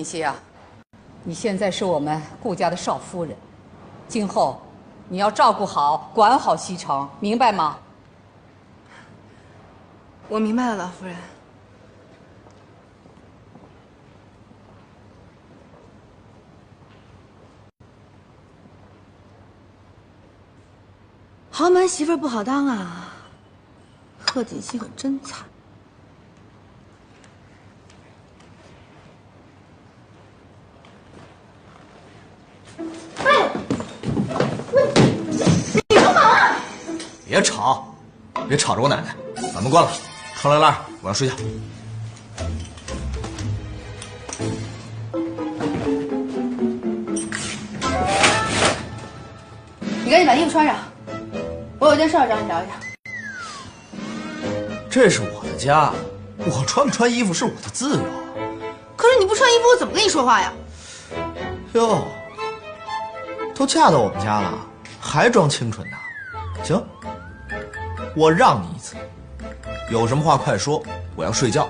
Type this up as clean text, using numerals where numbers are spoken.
锦溪啊，你现在是我们顾家的少夫人，今后你要照顾好、管好西城，明白吗？我明白了，老夫人。豪门媳妇不好当啊，贺锦熙可真惨。你干嘛？别吵，别吵着我奶奶，把门关了。窗帘拉上，我要睡觉。你赶紧把衣服穿上，我有件事要找你聊一下。这是我的家，我穿不穿衣服是我的自由。可是你不穿衣服，我怎么跟你说话呀？哟，都嫁到我们家了，还装清纯呢？行，我让你一次，有什么话快说，我要睡觉。